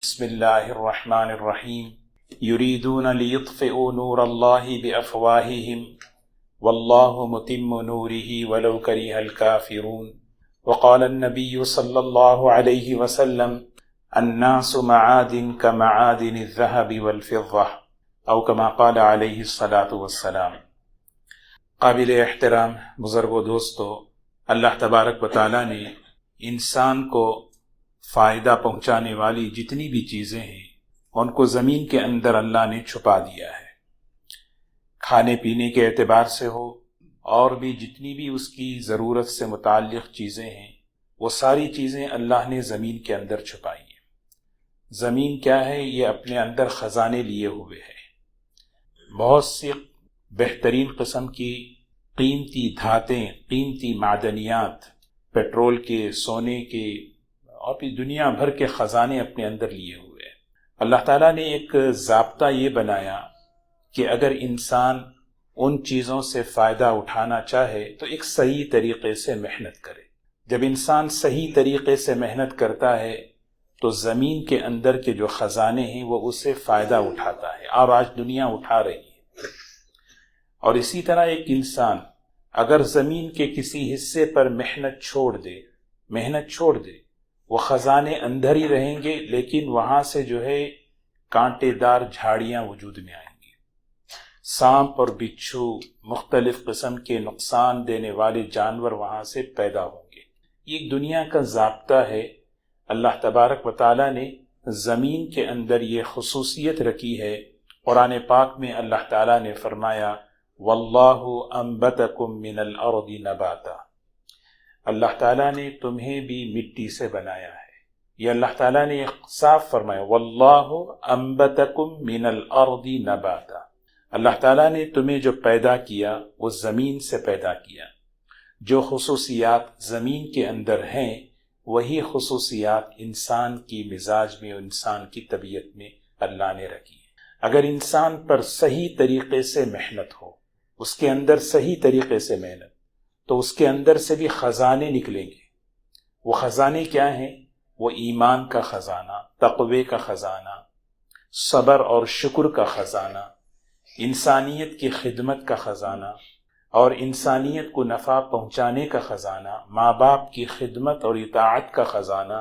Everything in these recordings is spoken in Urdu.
بسم اللہ الرحمن الرحیم یریدون لیطفئوا نور اللہ بافواہہم واللہ متم نورہ ولو کرہ الکافرون وقال النبی صلی اللہ علیہ وسلم الناس معادن كمعادن الذهب والفضة او كما قال علیہ الصلاة والسلام۔ قابل احترام بزرگوں دوستو، اللہ تبارک و تعالیٰ نے انسان کو فائدہ پہنچانے والی جتنی بھی چیزیں ہیں ان کو زمین کے اندر اللہ نے چھپا دیا ہے۔ کھانے پینے کے اعتبار سے ہو اور بھی جتنی بھی اس کی ضرورت سے متعلق چیزیں ہیں وہ ساری چیزیں اللہ نے زمین کے اندر چھپائی ہیں۔ زمین کیا ہے؟ یہ اپنے اندر خزانے لیے ہوئے ہے۔ بہت سی بہترین قسم کی قیمتی دھاتیں، قیمتی معدنیات، پیٹرول کے، سونے کے اور بھی دنیا بھر کے خزانے اپنے اندر لیے ہوئے ہیں۔ اللہ تعالیٰ نے ایک ضابطہ یہ بنایا کہ اگر انسان ان چیزوں سے فائدہ اٹھانا چاہے تو ایک صحیح طریقے سے محنت کرے۔ جب انسان صحیح طریقے سے محنت کرتا ہے تو زمین کے اندر کے جو خزانے ہیں وہ اسے فائدہ اٹھاتا ہے، اور آج دنیا اٹھا رہی ہے۔ اور اسی طرح ایک انسان اگر زمین کے کسی حصے پر محنت چھوڑ دے وہ خزانے اندر ہی رہیں گے، لیکن وہاں سے جو ہے کانٹے دار جھاڑیاں وجود میں آئیں گی، سانپ اور بچھو، مختلف قسم کے نقصان دینے والے جانور وہاں سے پیدا ہوں گے۔ یہ ایک دنیا کا ضابطہ ہے۔ اللہ تبارک و تعالیٰ نے زمین کے اندر یہ خصوصیت رکھی ہے۔ قرآن پاک میں اللہ تعالیٰ نے فرمایا واللہ انبتکم من الارض نباتا، اللہ تعالیٰ نے تمہیں بھی مٹی سے بنایا ہے۔ یہ اللہ تعالیٰ نے صاف فرمایا واللہ انبتکم من الارض نباتا، اللہ تعالیٰ نے تمہیں جو پیدا کیا وہ زمین سے پیدا کیا۔ جو خصوصیات زمین کے اندر ہیں وہی خصوصیات انسان کی مزاج میں اور انسان کی طبیعت میں اللہ نے رکھی ہے۔ اگر انسان پر صحیح طریقے سے محنت ہو، اس کے اندر صحیح طریقے سے محنت، تو اس کے اندر سے بھی خزانے نکلیں گے۔ وہ خزانے کیا ہیں؟ وہ ایمان کا خزانہ، تقوی کا خزانہ، صبر اور شکر کا خزانہ، انسانیت کی خدمت کا خزانہ اور انسانیت کو نفع پہنچانے کا خزانہ، ماں باپ کی خدمت اور اطاعت کا خزانہ،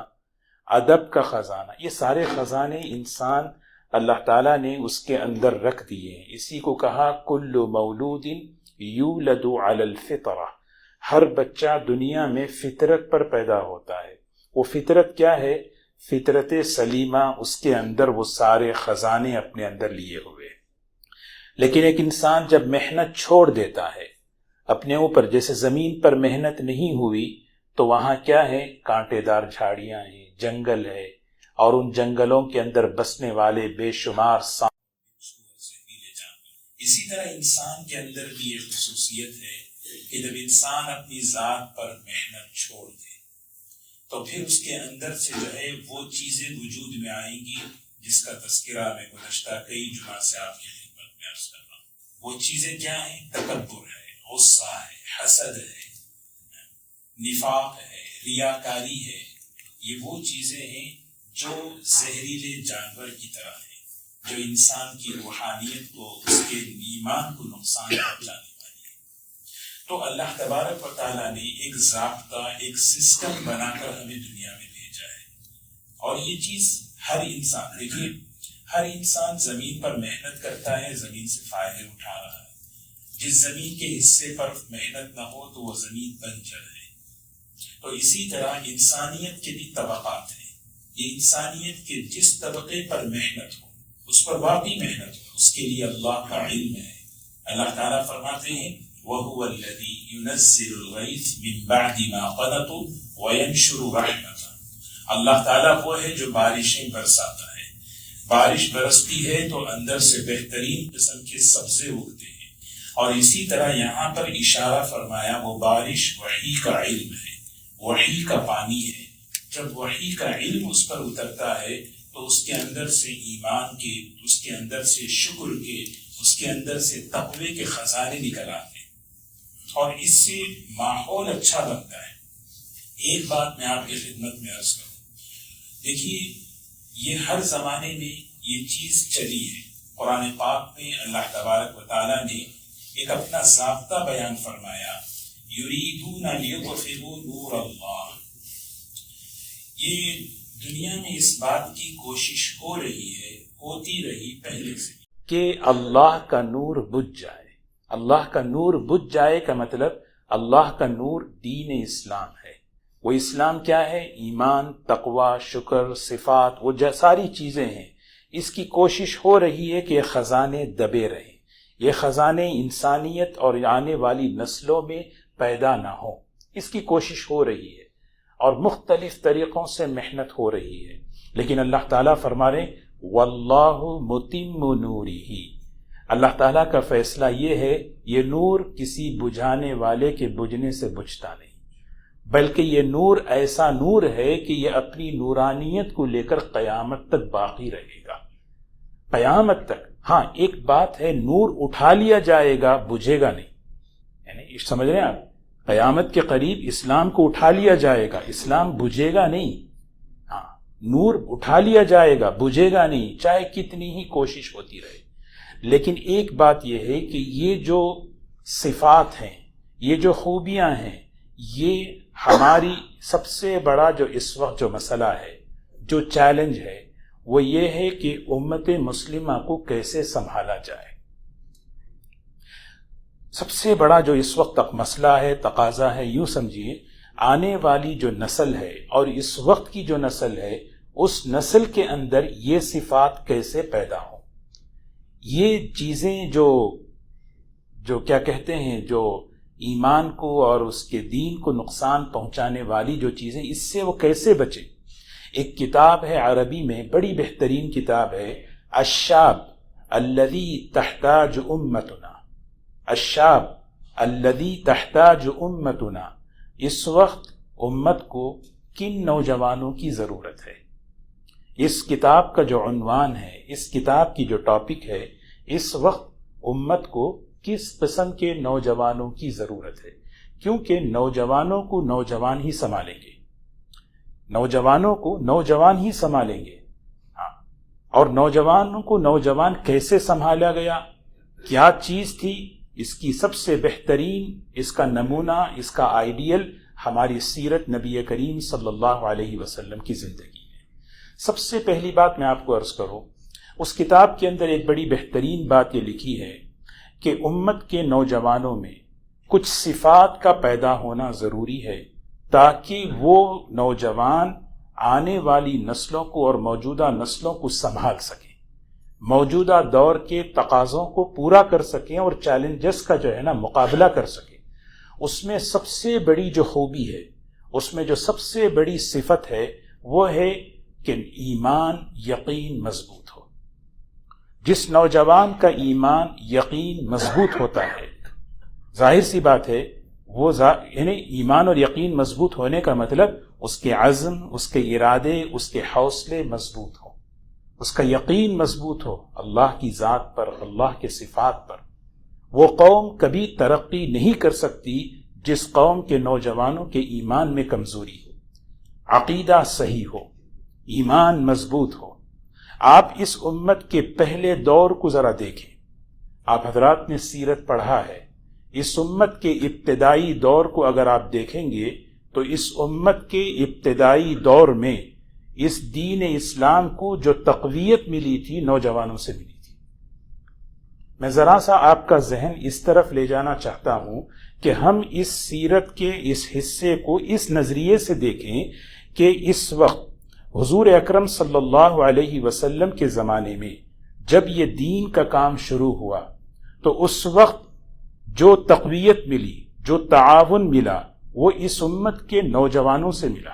ادب کا خزانہ، یہ سارے خزانے انسان اللہ تعالیٰ نے اس کے اندر رکھ دیے ہیں۔ اسی کو کہا کل مولود یولد علی الفطرہ، ہر بچہ دنیا میں فطرت پر پیدا ہوتا ہے۔ وہ فطرت کیا ہے؟ فطرت سلیمہ، اس کے اندر وہ سارے خزانے اپنے اندر لیے ہوئے۔ لیکن ایک انسان جب محنت چھوڑ دیتا ہے اپنے اوپر، جیسے زمین پر محنت نہیں ہوئی تو وہاں کیا ہے؟ کانٹے دار جھاڑیاں ہیں، جنگل ہے، اور ان جنگلوں کے اندر بسنے والے بے شمار سانپ۔ اسی طرح انسان کے اندر بھی یہ خصوصیت ہے کہ جب انسان اپنی ذات پر محنت چھوڑ دے تو پھر اس کے اندر سے جو ہے وہ چیزیں وجود میں آئیں گی جس کا تذکرہ میں گزشتہ کئی جمعہ سے آپ کی خدمت میں عرض کر رہا ہوں۔ وہ چیزیں کیا ہیں؟ تکبر ہے، غصہ ہے، حسد ہے، نفاق ہے، ریاکاری ہے۔ یہ وہ چیزیں ہیں جو زہریلے جانور کی طرح ہیں، جو انسان کی روحانیت کو، اس کے ایمان کو نقصان پہنچانے والی ہے۔ تو اللہ تبارک و تعالیٰ نے ایک ضابطہ، ایک سسٹم بنا کر ہمیں دنیا میں بھیجا ہے، اور یہ چیز ہر انسان، دیکھیے ہر انسان زمین پر محنت کرتا ہے، زمین سے فائدے اٹھا رہا ہے۔ جس زمین کے حصے پر محنت نہ ہو تو وہ زمین بنجر ہے۔ تو اسی طرح انسانیت کے بھی طبقات ہیں۔ یہ انسانیت کے جس طبقے پر محنت ہو، اس پر واقعی محنت ہو، اس کے لیے اللہ کا علم ہے۔ اللہ تعالیٰ فرماتے ہیں وَهُوَ الَّذِي يُنَزِّلُ الْغَيْثَ مِن بَعْدِ مَا قَنَطُوا وَيَنشُرُ رَحْمَتَهُ، اللہ تعالیٰ وہ ہے جو بارشیں برساتا ہے۔ بارش برستی ہے تو اندر سے بہترین قسم کے سبزے اگتے ہیں، اور اسی طرح یہاں پر اشارہ فرمایا وہ بارش وحی کا علم ہے، وحی کا پانی ہے۔ جب وحی کا علم اس پر اترتا ہے تو اس کے اندر سے ایمان کے، اس کے اندر سے شکر کے، اس کے اندر سے تقوی کے خزانے نکل آتے ہیں، اور اس سے ماحول اچھا بنتا ہے۔ ایک بات میں آپ کی خدمت میں عرض کروں، دیکھیے یہ ہر زمانے میں یہ چیز چلی ہے۔ قرآن پاک میں اللہ تبارک و تعالیٰ نے ایک اپنا ضابطہ بیان فرمایا، یریدون لیطفئوا نور اللہ۔ یہ دنیا میں اس بات کی کوشش ہو رہی ہے، ہوتی رہی پہلے سے، کہ اللہ کا نور بجھ جائے۔ اللہ کا نور بجھ جائے کا مطلب اللہ کا نور دین اسلام ہے۔ وہ اسلام کیا ہے؟ ایمان، تقوی، شکر، صفات، وہ ساری چیزیں ہیں۔ اس کی کوشش ہو رہی ہے کہ یہ خزانے دبے رہیں، یہ خزانے انسانیت اور آنے والی نسلوں میں پیدا نہ ہوں۔ اس کی کوشش ہو رہی ہے اور مختلف طریقوں سے محنت ہو رہی ہے، لیکن اللہ تعالیٰ فرما رہے واللہ متم نورہ۔ اللہ تعالیٰ کا فیصلہ یہ ہے، یہ نور کسی بجھانے والے کے بجھنے سے بجھتا نہیں، بلکہ یہ نور ایسا نور ہے کہ یہ اپنی نورانیت کو لے کر قیامت تک باقی رہے گا، قیامت تک۔ ہاں ایک بات ہے، نور اٹھا لیا جائے گا، بجھے گا نہیں، یعنی سمجھ رہے ہیں آپ؟ قیامت کے قریب اسلام کو اٹھا لیا جائے گا، اسلام بجھے گا نہیں۔ ہاں نور اٹھا لیا جائے گا، بجھے گا نہیں، چاہے کتنی ہی کوشش ہوتی رہے۔ لیکن ایک بات یہ ہے کہ یہ جو صفات ہیں، یہ جو خوبیاں ہیں، یہ ہماری سب سے بڑا جو اس وقت جو مسئلہ ہے، جو چیلنج ہے، وہ یہ ہے کہ امت مسلمہ کو کیسے سنبھالا جائے۔ سب سے بڑا جو اس وقت تک مسئلہ ہے، تقاضا ہے، یوں سمجھیے آنے والی جو نسل ہے اور اس وقت کی جو نسل ہے، اس نسل کے اندر یہ صفات کیسے پیدا ہوں۔ یہ چیزیں جو کیا کہتے ہیں، جو ایمان کو اور اس کے دین کو نقصان پہنچانے والی جو چیزیں، اس سے وہ کیسے بچیں۔ ایک کتاب ہے عربی میں، بڑی بہترین کتاب ہے، الشاب الذی تحتاج امتنا، الشاب الذی تحتاج امتنا۔ اس وقت امت کو کن نوجوانوں کی ضرورت ہے؟ اس کتاب کا جو عنوان ہے، اس کتاب کی جو ٹاپک ہے، اس وقت امت کو کس قسم کے نوجوانوں کی ضرورت ہے؟ کیونکہ نوجوانوں کو نوجوان ہی سنبھالیں گے، نوجوانوں کو نوجوان ہی سنبھالیں گے۔ ہاں، اور نوجوانوں کو نوجوان کیسے سنبھالا گیا؟ کیا چیز تھی؟ اس کی سب سے بہترین، اس کا نمونہ، اس کا آئیڈیل ہماری سیرت نبی کریم صلی اللہ علیہ وسلم کی زندگی ہے۔ سب سے پہلی بات میں آپ کو عرض کروں، اس کتاب کے اندر ایک بڑی بہترین بات یہ لکھی ہے کہ امت کے نوجوانوں میں کچھ صفات کا پیدا ہونا ضروری ہے تاکہ وہ نوجوان آنے والی نسلوں کو اور موجودہ نسلوں کو سنبھال سکیں، موجودہ دور کے تقاضوں کو پورا کر سکیں اور چیلنجز کا جو ہے نا مقابلہ کر سکیں۔ اس میں سب سے بڑی جو خوبی ہے، اس میں جو سب سے بڑی صفت ہے، وہ ہے کہ ایمان، یقین مضبوط ہو۔ جس نوجوان کا ایمان، یقین مضبوط ہوتا ہے، ظاہر سی بات ہے وہ یعنی ایمان اور یقین مضبوط ہونے کا مطلب اس کے عزم، اس کے ارادے، اس کے حوصلے مضبوط ہوں، اس کا یقین مضبوط ہو اللہ کی ذات پر، اللہ کے صفات پر۔ وہ قوم کبھی ترقی نہیں کر سکتی جس قوم کے نوجوانوں کے ایمان میں کمزوری ہو، عقیدہ صحیح ہو، ایمان مضبوط ہو۔ آپ اس امت کے پہلے دور کو ذرا دیکھیں، آپ حضرات نے سیرت پڑھا ہے، اس امت کے ابتدائی دور کو اگر آپ دیکھیں گے تو اس امت کے ابتدائی دور میں اس دین اسلام کو جو تقویت ملی تھی، نوجوانوں سے ملی تھی۔ میں ذرا سا آپ کا ذہن اس طرف لے جانا چاہتا ہوں کہ ہم اس سیرت کے اس حصے کو اس نظریے سے دیکھیں کہ اس وقت حضور اکرم صلی اللہ علیہ وسلم کے زمانے میں جب یہ دین کا کام شروع ہوا تو اس وقت جو تقویت ملی، جو تعاون ملا، وہ اس امت کے نوجوانوں سے ملا۔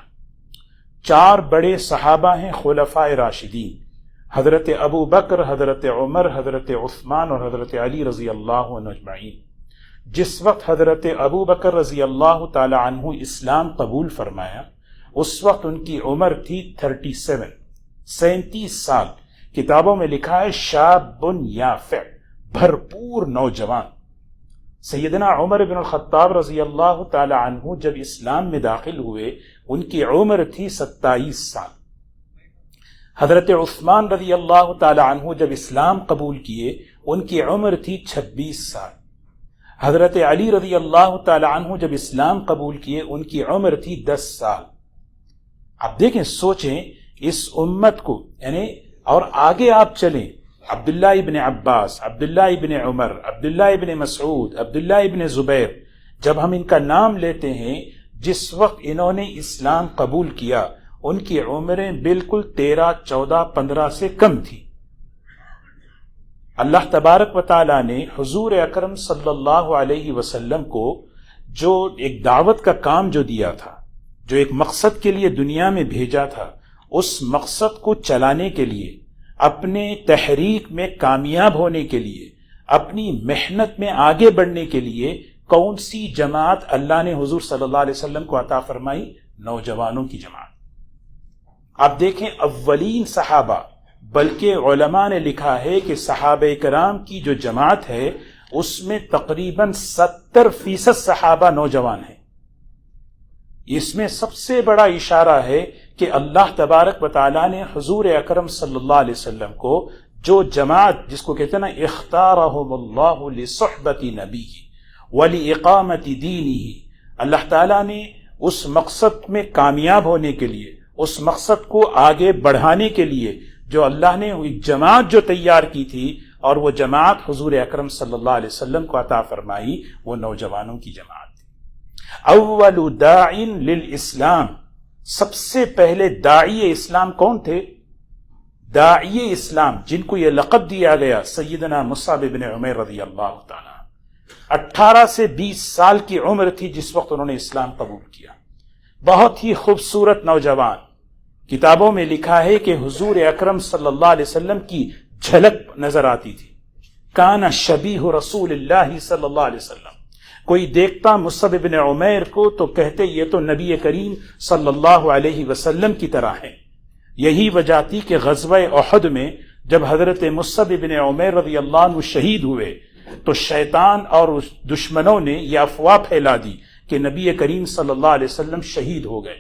4 بڑے صحابہ ہیں خلفائے راشدین، حضرت ابو بکر، حضرت عمر، حضرت عثمان اور حضرت علی رضی اللہ عنہ اجمعین۔ جس وقت حضرت ابو بکر رضی اللہ تعالی عنہ اسلام قبول فرمایا، اس وقت ان کی عمر تھی 37 سال۔ کتابوں میں لکھا ہے شاب یافع، بھرپور نوجوان۔ سیدنا عمر بن الخطاب رضی اللہ تعالی عنہ جب اسلام میں داخل ہوئے، ان کی عمر تھی 27 سال۔ حضرت عثمان رضی اللہ تعالی عنہ جب اسلام قبول کیے ان کی عمر تھی 26 سال. حضرت علی رضی اللہ تعالی عنہ جب اسلام قبول کیے ان کی عمر تھی 10 سال. اب دیکھیں، سوچیں اس امت کو، یعنی اور آگے آپ چلیں، عبداللہ ابن عباس، عبداللہ ابن عمر، عبداللہ ابن مسعود، عبداللہ ابن زبیر، جب ہم ان کا نام لیتے ہیں، جس وقت انہوں نے اسلام قبول کیا ان کی عمریں بالکل 13، 14، 15 سے کم تھی. اللہ تبارک و تعالیٰ نے حضور اکرم صلی اللہ علیہ وسلم کو جو ایک دعوت کا کام جو دیا تھا، جو ایک مقصد کے لیے دنیا میں بھیجا تھا، اس مقصد کو چلانے کے لیے، اپنے تحریک میں کامیاب ہونے کے لیے، اپنی محنت میں آگے بڑھنے کے لیے کون سی جماعت اللہ نے حضور صلی اللہ علیہ وسلم کو عطا فرمائی؟ نوجوانوں کی جماعت. آپ دیکھیں اولین صحابہ، بلکہ علماء نے لکھا ہے کہ صحابہ کرام کی جو جماعت ہے اس میں تقریباً 70% صحابہ نوجوان ہیں. اس میں سب سے بڑا اشارہ ہے کہ اللہ تبارک و تعالیٰ نے حضور اکرم صلی اللہ علیہ وسلم کو جو جماعت، جس کو کہتے ہیں نا اختارہم اللہ لصحبت نبیہ ولاقامت دینہ، اللہ تعالیٰ نے اس مقصد میں کامیاب ہونے کے لیے، اس مقصد کو آگے بڑھانے کے لیے جو اللہ نے ایک جماعت جو تیار کی تھی، اور وہ جماعت حضور اکرم صلی اللہ علیہ وسلم کو عطا فرمائی، وہ نوجوانوں کی جماعت تھی. اول داع للاسلام، سب سے پہلے داعی اسلام کون تھے؟ داعی اسلام جن کو یہ لقب دیا گیا سیدنا مصعب بن عمیر رضی اللہ تعالیٰ. 18 سے 20 سال کی عمر تھی جس وقت انہوں نے اسلام قبول کیا. بہت ہی خوبصورت نوجوان. کتابوں میں لکھا ہے کہ حضور اکرم صلی اللہ علیہ وسلم کی جھلک نظر آتی تھی. کان شبیہ رسول اللہ صلی اللہ علیہ وسلم. کوئی دیکھتا مصعب بن عمیر کو تو کہتے یہ تو نبی کریم صلی اللہ علیہ وسلم کی طرح ہے. یہی وجہ تھی کہ غزوہ احد میں جب حضرت مصعب بن عمیر رضی اللہ عنہ شہید ہوئے تو شیطان اور دشمنوں نے یہ افواہ پھیلا دی کہ نبی کریم صلی اللہ علیہ وسلم شہید ہو گئے.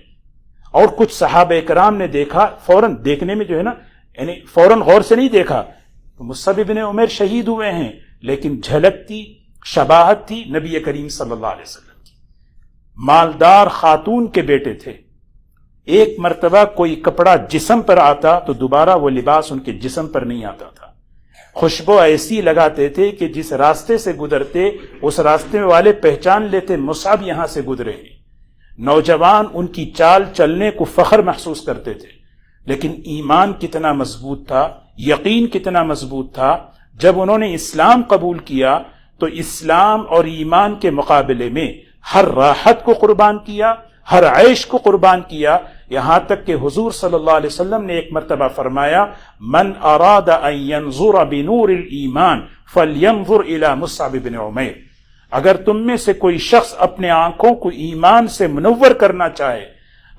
اور کچھ صحابہ کرام نے دیکھا، فوراً دیکھنے میں جو ہے نا، یعنی فوراً غور سے نہیں دیکھا، تو مصعب بن عمیر شہید ہوئے ہیں، لیکن جھلک تھی، شباہت تھی نبی کریم صلی اللہ علیہ وسلم کی. مالدار خاتون کے بیٹے تھے. ایک مرتبہ کوئی کپڑا جسم پر آتا تو دوبارہ وہ لباس ان کے جسم پر نہیں آتا تھا. خوشبو ایسی لگاتے تھے کہ جس راستے سے گزرتے اس راستے والے پہچان لیتے مصعب یہاں سے گزرے ہیں. نوجوان ان کی چال چلنے کو فخر محسوس کرتے تھے. لیکن ایمان کتنا مضبوط تھا، یقین کتنا مضبوط تھا. جب انہوں نے اسلام قبول کیا تو اسلام اور ایمان کے مقابلے میں ہر راحت کو قربان کیا، ہر عیش کو قربان کیا. یہاں تک کہ حضور صلی اللہ علیہ وسلم نے ایک مرتبہ فرمایا من اراد ان ينظر بنور الایمان فلینظر الى مصعب بن عمیر. اگر تم میں سے کوئی شخص اپنے آنکھوں کو ایمان سے منور کرنا چاہے،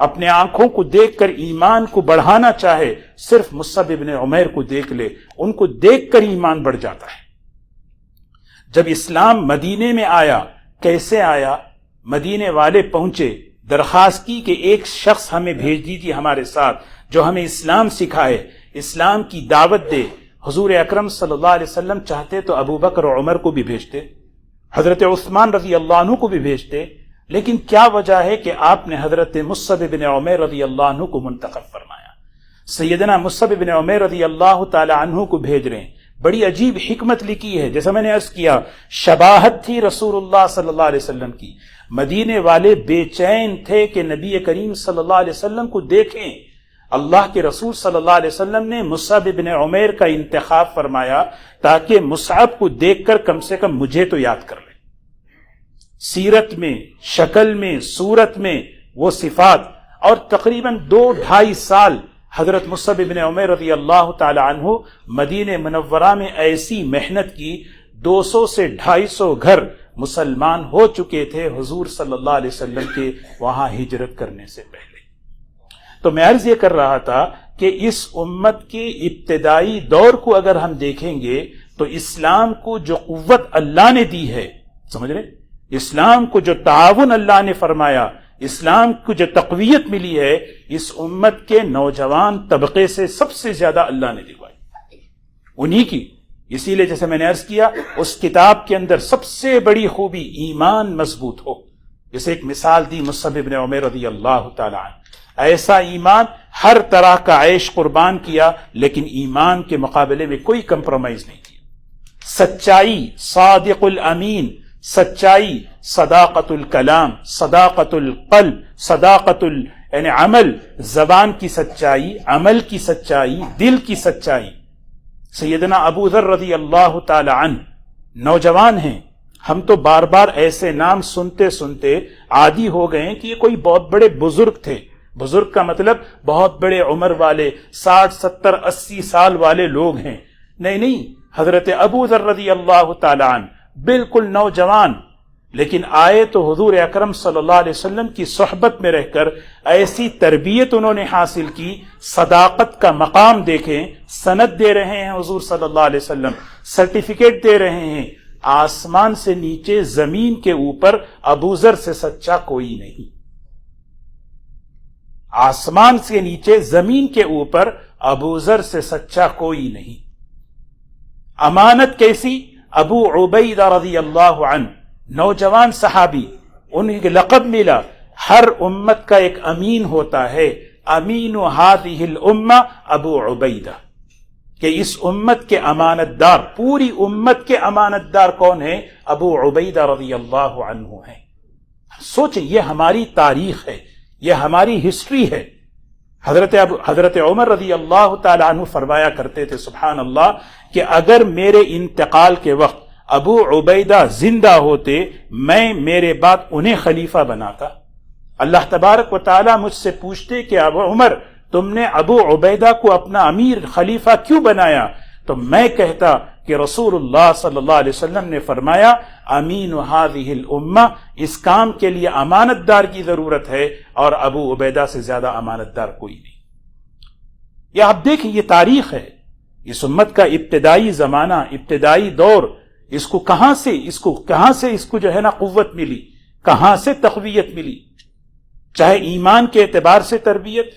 اپنے آنکھوں کو دیکھ کر ایمان کو بڑھانا چاہے، صرف مصعب بن عمیر کو دیکھ لے. ان کو دیکھ کر ایمان بڑھ جاتا ہے. جب اسلام مدینے میں آیا، کیسے آیا؟ مدینے والے پہنچے، درخواست کی کہ ایک شخص ہمیں بھیج دیجیے ہمارے ساتھ جو ہمیں اسلام سکھائے، اسلام کی دعوت دے. حضور اکرم صلی اللہ علیہ وسلم چاہتے تو ابو بکر و عمر کو بھی بھیجتے، حضرت عثمان رضی اللہ عنہ کو بھی بھیجتے. لیکن کیا وجہ ہے کہ آپ نے حضرت مصعب بن عمیر رضی اللہ عنہ کو منتخب فرمایا؟ سیدنا مصعب بن عمیر رضی اللہ تعالی عنہ کو بھیج رہے ہیں. بڑی عجیب حکمت لکھی ہے. جیسا میں نے عرض کیا، شباہت تھی رسول اللہ صلی اللہ علیہ وسلم کی. مدینے والے بے چین تھے کہ نبی کریم صلی اللہ علیہ وسلم کو دیکھیں. اللہ کے رسول صلی اللہ علیہ وسلم نے مصعب بن عمیر کا انتخاب فرمایا تاکہ مصعب کو دیکھ کر کم سے کم مجھے تو یاد کر لیں. سیرت میں، شکل میں، صورت میں وہ صفات. اور تقریباً 2-2.5 سال حضرت مصعب بن عمیر رضی اللہ تعالی عنہ مدینہ منورہ میں ایسی محنت کی، 200 سے 250 گھر مسلمان ہو چکے تھے حضور صلی اللہ علیہ وسلم کے وہاں ہجرت کرنے سے پہلے. تو میں عرض یہ کر رہا تھا کہ اس امت کے ابتدائی دور کو اگر ہم دیکھیں گے تو اسلام کو جو قوت اللہ نے دی ہے، سمجھ رہے، اسلام کو جو تعاون اللہ نے فرمایا، اسلام کو جو تقویت ملی ہے اس امت کے نوجوان طبقے سے سب سے زیادہ اللہ نے دلوائی، انہی کی. اسی لیے جیسے میں نے عرض کیا اس کتاب کے اندر سب سے بڑی خوبی ایمان مضبوط ہو. جیسے ایک مثال دی مصعب بن عمیر رضی اللہ تعالی عنہ، ایسا ایمان ہر طرح کا عیش قربان کیا لیکن ایمان کے مقابلے میں کوئی کمپرومائز نہیں کیا. سچائی، صادق الامین، سچائی، صداقت الکلام، صداقت القلب، صداقت یعنی عمل، زبان کی سچائی، عمل کی سچائی، دل کی سچائی. سیدنا ابو ذر رضی اللہ تعالی عنہ نوجوان ہیں، ہم تو بار بار ایسے نام سنتے سنتے عادی ہو گئے ہیں کہ یہ کوئی بہت بڑے بزرگ تھے. بزرگ کا مطلب بہت بڑے عمر والے، 60 70 80 سال والے لوگ ہیں. نہیں، حضرت ابو ذر رضی اللہ تعالی عنہ بالکل نوجوان، لیکن آئے تو حضور اکرم صلی اللہ علیہ وسلم کی صحبت میں رہ کر ایسی تربیت انہوں نے حاصل کی. صداقت کا مقام دیکھیں، سند دے رہے ہیں حضور صلی اللہ علیہ وسلم، سرٹیفکیٹ دے رہے ہیں. آسمان سے نیچے زمین کے اوپر ابو ذر سے سچا کوئی نہیں. آسمان سے نیچے زمین کے اوپر ابو ذر سے سچا کوئی نہیں. امانت کیسی؟ ابو عبیدہ رضی اللہ عنہ نوجوان صحابی، انہیں لقب ملا. ہر امت کا ایک امین ہوتا ہے، امین ہذہ الامہ ابو عبیدہ، کہ اس امت کے امانت دار، پوری امت کے امانت دار کون ہیں؟ ابو عبیدہ رضی اللہ عنہ ہیں. سوچیں، یہ ہماری تاریخ ہے، یہ ہماری ہسٹری ہے. حضرت عمر رضی اللہ تعالی عنہ فرمایا کرتے تھے سبحان اللہ کہ اگر میرے انتقال کے وقت ابو عبیدہ زندہ ہوتے میں میرے بعد انہیں خلیفہ بناتا. اللہ تبارک و تعالی مجھ سے پوچھتے کہ ابو عمر تم نے ابو عبیدہ کو اپنا امیر خلیفہ کیوں بنایا؟ تو میں کہتا کہ رسول اللہ صلی اللہ علیہ وسلم نے فرمایا امین ہذہ الامہ، اس کام کے لیے امانت دار کی ضرورت ہے اور ابو عبیدہ سے زیادہ امانت دار کوئی نہیں. یہ آپ دیکھیں، یہ تاریخ ہے. اس امت کا ابتدائی زمانہ، ابتدائی دور، اس کو کہاں سے جو ہے نا قوت ملی، کہاں سے تقویت ملی؟ چاہے ایمان کے اعتبار سے تربیت،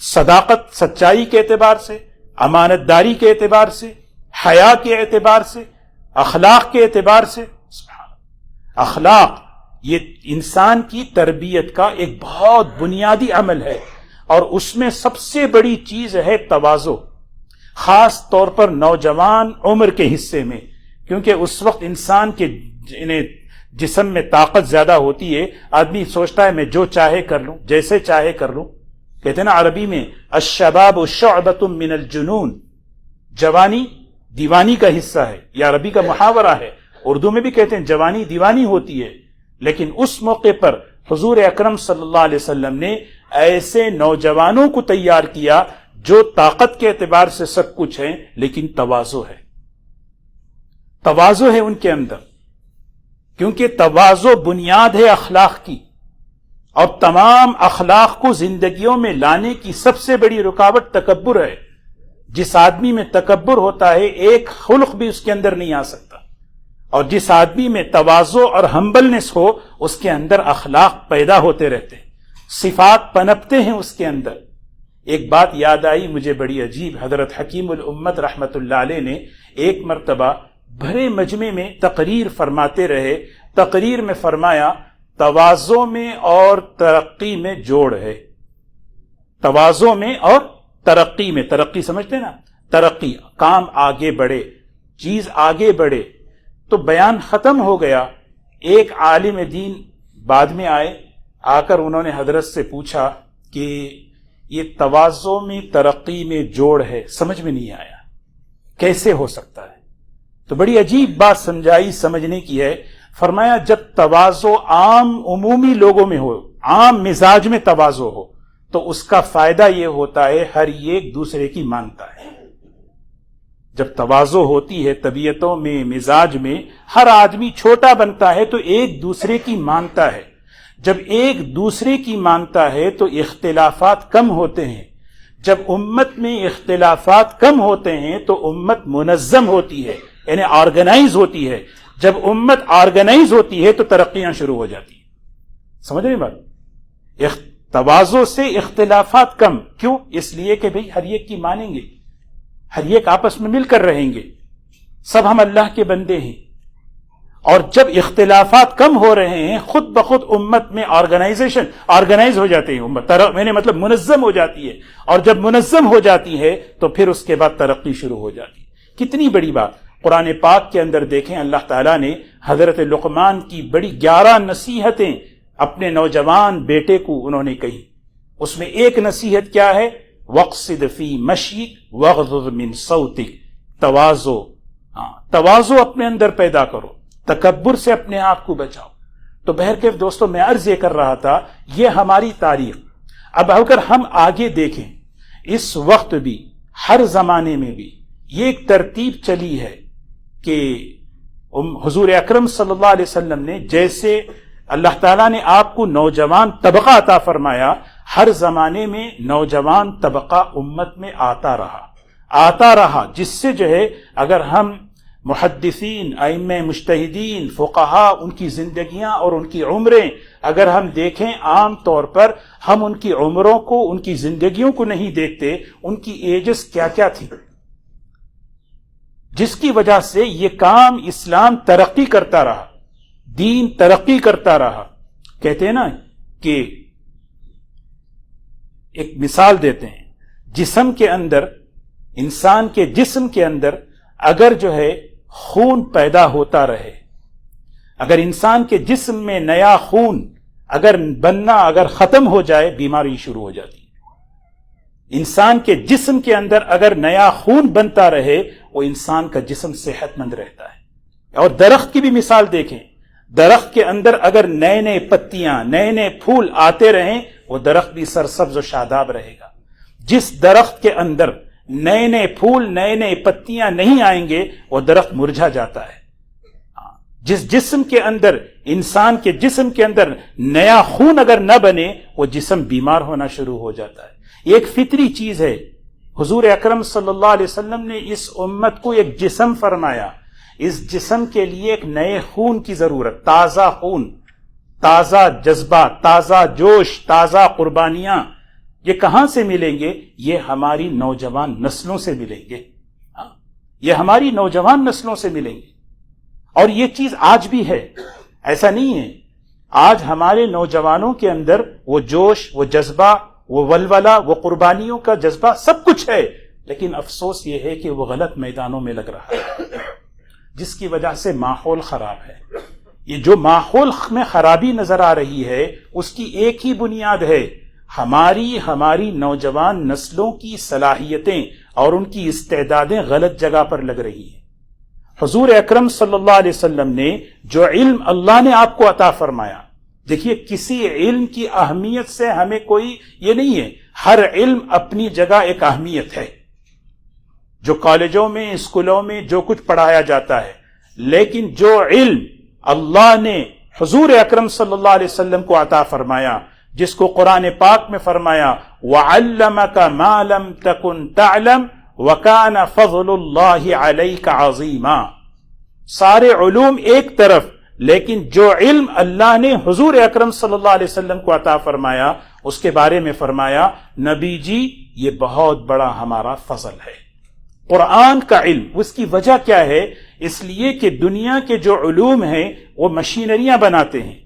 صداقت سچائی کے اعتبار سے، امانت داری کے اعتبار سے، حیا کے اعتبار سے، اخلاق کے اعتبار سے. اخلاق یہ انسان کی تربیت کا ایک بہت بنیادی عمل ہے، اور اس میں سب سے بڑی چیز ہے تواضع، خاص طور پر نوجوان عمر کے حصے میں، کیونکہ اس وقت انسان کے جسم میں طاقت زیادہ ہوتی ہے. آدمی سوچتا ہے میں جو چاہے کر لوں، جیسے چاہے کر لوں. کہتے ہیں نا عربی میں الشباب شعبۃ من الجنون، جوانی دیوانی کا حصہ ہے، یہ عربی کا محاورہ ہے. اردو میں بھی کہتے ہیں جوانی دیوانی ہوتی ہے. لیکن اس موقع پر حضور اکرم صلی اللہ علیہ وسلم نے ایسے نوجوانوں کو تیار کیا جو طاقت کے اعتبار سے سب کچھ ہیں لیکن تواضع ہے. تواضع ہے ان کے اندر، کیونکہ تواضع بنیاد ہے اخلاق کی، اور تمام اخلاق کو زندگیوں میں لانے کی سب سے بڑی رکاوٹ تکبر ہے. جس آدمی میں تکبر ہوتا ہے ایک خلق بھی اس کے اندر نہیں آ سکتا، اور جس آدمی میں تواضع اور ہمبلنس ہو اس کے اندر اخلاق پیدا ہوتے رہتے ہیں، صفات پنپتے ہیں اس کے اندر. ایک بات یاد آئی مجھے بڑی عجیب، حضرت حکیم الامت رحمت اللہ علیہ نے ایک مرتبہ بھرے مجمع میں تقریر فرماتے رہے. تقریر میں فرمایا تواضع میں اور ترقی میں جوڑ ہے. تواضع میں اور ترقی میں، ترقی سمجھتے ہیں نا، ترقی، کام آگے بڑھے، چیز آگے بڑھے. تو بیان ختم ہو گیا. ایک عالم دین بعد میں آ کر انہوں نے حضرت سے پوچھا کہ یہ تواضع میں ترقی میں جوڑ ہے، سمجھ میں نہیں آیا، کیسے ہو سکتا ہے؟ تو بڑی عجیب بات سمجھائی، سمجھنے کی ہے. فرمایا جب تواضع عام عمومی لوگوں میں ہو، عام مزاج میں تواضع ہو، تو اس کا فائدہ یہ ہوتا ہے ہر ایک دوسرے کی مانتا ہے. جب تواضع ہوتی ہے طبیعتوں میں، مزاج میں، ہر آدمی چھوٹا بنتا ہے تو ایک دوسرے کی مانتا ہے. جب ایک دوسرے کی مانتا ہے تو اختلافات کم ہوتے ہیں. جب امت میں اختلافات کم ہوتے ہیں تو امت منظم ہوتی ہے، یعنی آرگنائز ہوتی ہے. جب امت آرگنائز ہوتی ہے تو ترقیاں شروع ہو جاتی ہیں. سمجھ رہے ہیں بات؟ تواضع سے اختلافات کم. کیوں؟ اس لیے کہ بھئی ہر ایک کی مانیں گے، ہر ایک آپس میں مل کر رہیں گے، سب ہم اللہ کے بندے ہیں. اور جب اختلافات کم ہو رہے ہیں، خود بخود امت میں آرگنائز ہو جاتے ہیں، امت میں نے مطلب منظم ہو جاتی ہے. اور جب منظم ہو جاتی ہے تو پھر اس کے بعد ترقی شروع ہو جاتی ہے. کتنی بڑی بات قرآن پاک کے اندر دیکھیں، اللہ تعالیٰ نے حضرت لقمان کی بڑی 11 نصیحتیں اپنے نوجوان بیٹے کو انہوں نے کہی. اس میں ایک نصیحت کیا ہے؟ وَاقْصِدْ فِي مَشْيِكَ وَاغْضُضْ مِنْ صَوْتِكَ. تواضع اپنے اندر پیدا کرو، تکبر سے اپنے آپ کو بچاؤ. تو بہرکیف دوستو، میں عرض یہ کر رہا تھا، یہ ہماری تاریخ. اب اگر ہم آگے دیکھیں، اس وقت بھی ہر زمانے میں بھی یہ ایک ترتیب چلی ہے کہ حضور اکرم صلی اللہ علیہ وسلم نے جیسے اللہ تعالیٰ نے آپ کو نوجوان طبقہ عطا فرمایا، ہر زمانے میں نوجوان طبقہ امت میں آتا رہا، جس سے جو ہے اگر ہم محدثین، ائمہ مجتہدین، فقہاء، ان کی زندگیاں اور ان کی عمریں اگر ہم دیکھیں، عام طور پر ہم ان کی عمروں کو، ان کی زندگیوں کو نہیں دیکھتے، ان کی ایجز کیا کیا تھی، جس کی وجہ سے یہ کام اسلام ترقی کرتا رہا، دین ترقی کرتا رہا. کہتے ہیں نا کہ ایک مثال دیتے ہیں، جسم کے اندر، انسان کے جسم کے اندر اگر جو ہے خون پیدا ہوتا رہے، اگر انسان کے جسم میں نیا خون اگر بننا اگر ختم ہو جائے، بیماری شروع ہو جاتی ہے. انسان کے جسم کے اندر اگر نیا خون بنتا رہے، وہ انسان کا جسم صحت مند رہتا ہے. اور درخت کی بھی مثال دیکھیں، درخت کے اندر اگر نئے نئے پتیاں، نئے نئے پھول آتے رہیں، وہ درخت بھی سرسبز و شاداب رہے گا. جس درخت کے اندر نئے نئے پھول، نئے نئے پتیاں نہیں آئیں گے، وہ درخت مرجھا جاتا ہے. جس جسم کے اندر، انسان کے جسم کے اندر نیا خون اگر نہ بنے، وہ جسم بیمار ہونا شروع ہو جاتا ہے. یہ ایک فطری چیز ہے. حضور اکرم صلی اللہ علیہ وسلم نے اس امت کو ایک جسم فرمایا. اس جسم کے لیے ایک نئے خون کی ضرورت، تازہ خون، تازہ جذبہ، تازہ جوش، تازہ قربانیاں. یہ کہاں سے ملیں گے؟ یہ ہماری نوجوان نسلوں سے ملیں گے. یہ ہماری نوجوان نسلوں سے ملیں گے. اور یہ چیز آج بھی ہے، ایسا نہیں ہے. آج ہمارے نوجوانوں کے اندر وہ جوش، وہ جذبہ، وہ ولولہ، وہ قربانیوں کا جذبہ سب کچھ ہے، لیکن افسوس یہ ہے کہ وہ غلط میدانوں میں لگ رہا ہے، جس کی وجہ سے ماحول خراب ہے. یہ جو ماحول میں خرابی نظر آ رہی ہے، اس کی ایک ہی بنیاد ہے، ہماری نوجوان نسلوں کی صلاحیتیں اور ان کی استعدادیں غلط جگہ پر لگ رہی ہیں. حضور اکرم صلی اللہ علیہ وسلم نے جو علم اللہ نے آپ کو عطا فرمایا، دیکھیے کسی علم کی اہمیت سے ہمیں کوئی یہ نہیں ہے، ہر علم اپنی جگہ ایک اہمیت ہے. جو کالجوں میں، اسکولوں میں جو کچھ پڑھایا جاتا ہے، لیکن جو علم اللہ نے حضور اکرم صلی اللہ علیہ وسلم کو عطا فرمایا، جس کو قرآن پاک میں فرمایا وَعَلَّمَكَ مَا لَمْ تَكُنْ تَعْلَمْ وَكَانَ فَضْلُ اللَّهِ عَلَيْكَ عَظِيمًا. سارے علوم ایک طرف، لیکن جو علم اللہ نے حضور اکرم صلی اللہ علیہ وسلم کو عطا فرمایا، اس کے بارے میں فرمایا نبی جی یہ بہت بڑا ہمارا فضل ہے. قرآن کا علم، اس کی وجہ کیا ہے؟ اس لیے کہ دنیا کے جو علوم ہیں وہ مشینریاں بناتے ہیں،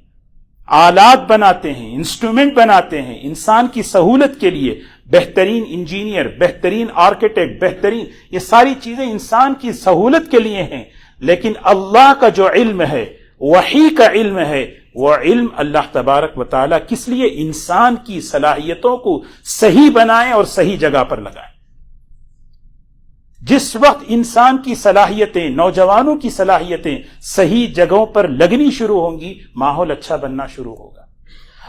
آلات بناتے ہیں، انسٹرومنٹ بناتے ہیں انسان کی سہولت کے لیے. بہترین انجینئر، بہترین آرکیٹیکٹ، بہترین، یہ ساری چیزیں انسان کی سہولت کے لیے ہیں. لیکن اللہ کا جو علم ہے، وحی کا علم ہے، وہ علم اللہ تبارک و تعالیٰ کس لیے؟ انسان کی صلاحیتوں کو صحیح بنائے اور صحیح جگہ پر لگائے. جس وقت انسان کی صلاحیتیں، نوجوانوں کی صلاحیتیں صحیح جگہوں پر لگنی شروع ہوں گی، ماحول اچھا بننا شروع ہوگا.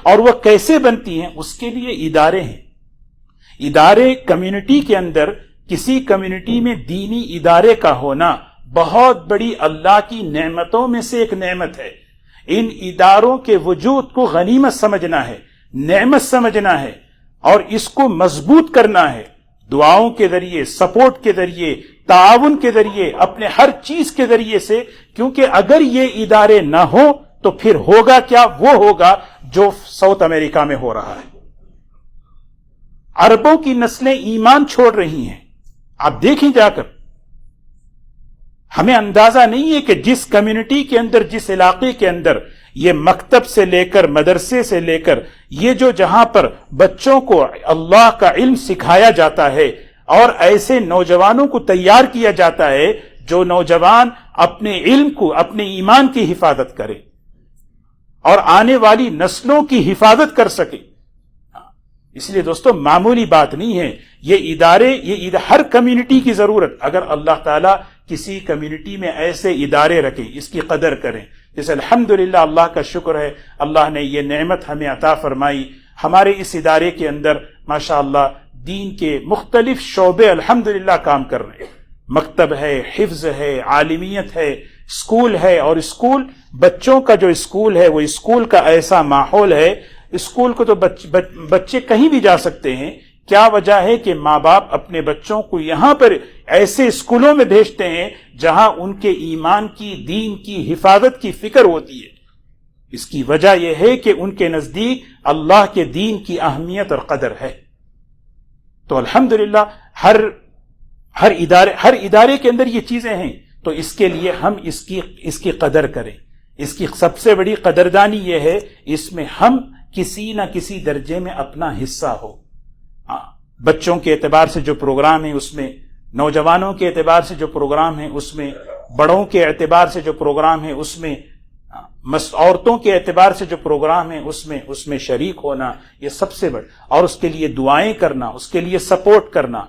اور وہ کیسے بنتی ہیں؟ اس کے لیے ادارے ہیں. ادارے کمیونٹی کے اندر، کسی کمیونٹی میں دینی ادارے کا ہونا بہت بڑی اللہ کی نعمتوں میں سے ایک نعمت ہے. ان اداروں کے وجود کو غنیمت سمجھنا ہے، نعمت سمجھنا ہے، اور اس کو مضبوط کرنا ہے دعاؤں کے ذریعے، سپورٹ کے ذریعے، تعاون کے ذریعے، اپنے ہر چیز کے ذریعے سے. کیونکہ اگر یہ ادارے نہ ہوں تو پھر ہوگا کیا؟ وہ ہوگا جو ساؤتھ امریکہ میں ہو رہا ہے. اربوں کی نسلیں ایمان چھوڑ رہی ہیں. آپ دیکھیں جا کر. ہمیں اندازہ نہیں ہے کہ جس کمیونٹی کے اندر، جس علاقے کے اندر یہ مکتب سے لے کر، مدرسے سے لے کر، یہ جو جہاں پر بچوں کو اللہ کا علم سکھایا جاتا ہے اور ایسے نوجوانوں کو تیار کیا جاتا ہے جو نوجوان اپنے علم کو، اپنے ایمان کی حفاظت کرے اور آنے والی نسلوں کی حفاظت کر سکے. اس لیے دوستو معمولی بات نہیں ہے یہ ادارے، یہ ہر کمیونٹی کی ضرورت. اگر اللہ تعالیٰ کسی کمیونٹی میں ایسے ادارے رکھیں، اس کی قدر کریں. جیسے الحمدللہ اللہ کا شکر ہے، اللہ نے یہ نعمت ہمیں عطا فرمائی. ہمارے اس ادارے کے اندر ماشاءاللہ دین کے مختلف شعبے الحمدللہ کام کر رہے ہیں. مکتب ہے، حفظ ہے، عالمیت ہے، اسکول ہے. اور اسکول، بچوں کا جو اسکول ہے وہ اسکول کا ایسا ماحول ہے، اسکول کو تو بچے کہیں بھی جا سکتے ہیں. کیا وجہ ہے کہ ماں باپ اپنے بچوں کو یہاں پر ایسے اسکولوں میں بھیجتے ہیں جہاں ان کے ایمان کی، دین کی حفاظت کی فکر ہوتی ہے. اس کی وجہ یہ ہے کہ ان کے نزدیک اللہ کے دین کی اہمیت اور قدر ہے. تو الحمدللہ ہر ادارے کے اندر یہ چیزیں ہیں. تو اس کے لیے ہم اس کی قدر کریں. اس کی سب سے بڑی قدردانی یہ ہے اس میں ہم کسی نہ کسی درجے میں اپنا حصہ ہو. بچوں کے اعتبار سے جو پروگرام ہے اس میں، نوجوانوں کے اعتبار سے جو پروگرام ہے اس میں، بڑوں کے اعتبار سے جو پروگرام ہے اس میں، عورتوں کے اعتبار سے جو پروگرام ہے اس میں شریک ہونا، یہ سب سے بڑا. اور اس کے لیے دعائیں کرنا، اس کے لیے سپورٹ کرنا.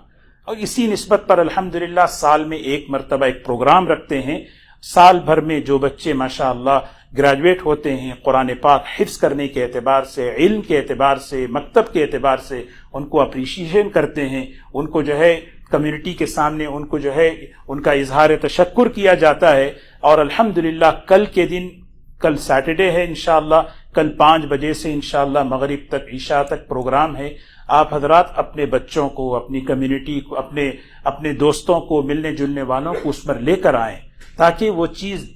اور اسی نسبت پر الحمدللہ سال میں ایک مرتبہ ایک پروگرام رکھتے ہیں. سال بھر میں جو بچے ماشاءاللہ گریجویٹ ہوتے ہیں قرآن پاک حفظ کرنے کے اعتبار سے، علم کے اعتبار سے، مکتب کے اعتبار سے، ان کو اپریشیشن کرتے ہیں. ان کو جو ہے کمیونٹی کے سامنے ان کو جو ہے ان کا اظہار تشکر کیا جاتا ہے. اور الحمدللہ کل سیٹرڈے ہے انشاءاللہ، کل 5 بجے سے انشاءاللہ مغرب تک، عشاء تک پروگرام ہے. آپ حضرات اپنے بچوں کو، اپنی کمیونٹی کو، اپنے دوستوں کو، ملنے جلنے والوں کو اس پر لے کر آئیں تاکہ وہ چیز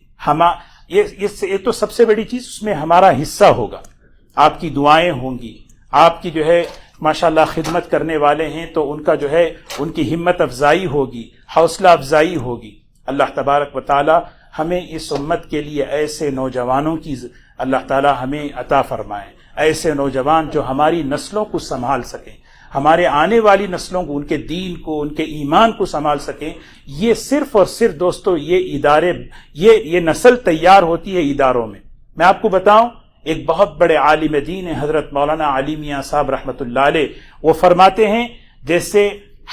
یہ تو سب سے بڑی چیز اس میں ہمارا حصہ ہوگا. آپ کی دعائیں ہوں گی. آپ کی جو ہے ماشاءاللہ خدمت کرنے والے ہیں تو ان کا جو ہے ان کی ہمت افزائی ہوگی، حوصلہ افزائی ہوگی. اللہ تبارک و تعالی ہمیں اس امت کے لیے ایسے نوجوانوں کی اللہ تعالی ہمیں عطا فرمائے. ایسے نوجوان جو ہماری نسلوں کو سنبھال سکیں، ہمارے آنے والی نسلوں کو، ان کے دین کو، ان کے ایمان کو سنبھال سکیں. یہ صرف اور صرف دوستو یہ ادارے، یہ نسل تیار ہوتی ہے اداروں میں. میں آپ کو بتاؤں، ایک بہت بڑے عالم دین ہیں حضرت مولانا علی میاں صاحب رحمۃ اللہ علیہ. وہ فرماتے ہیں جیسے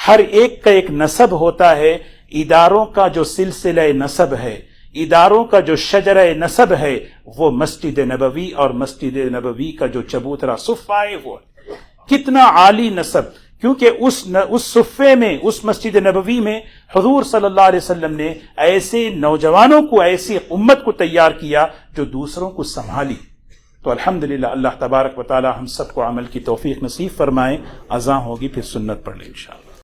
ہر ایک کا ایک نسب ہوتا ہے، اداروں کا جو سلسلہ نسب ہے، اداروں کا جو شجرہ نسب ہے، وہ مسجد نبوی اور مسجد نبوی کا جو چبوترا صفہ ہے وہ کتنا عالی نسب. کیونکہ اس صفے میں، اس مسجد نبوی میں حضور صلی اللہ علیہ وسلم نے ایسے نوجوانوں کو، ایسی امت کو تیار کیا جو دوسروں کو سنبھالی. تو الحمدللہ اللہ تبارک و تعالی ہم سب کو عمل کی توفیق نصیب فرمائے. اذان ہوگی پھر سنت پڑھ لیں انشاءاللہ.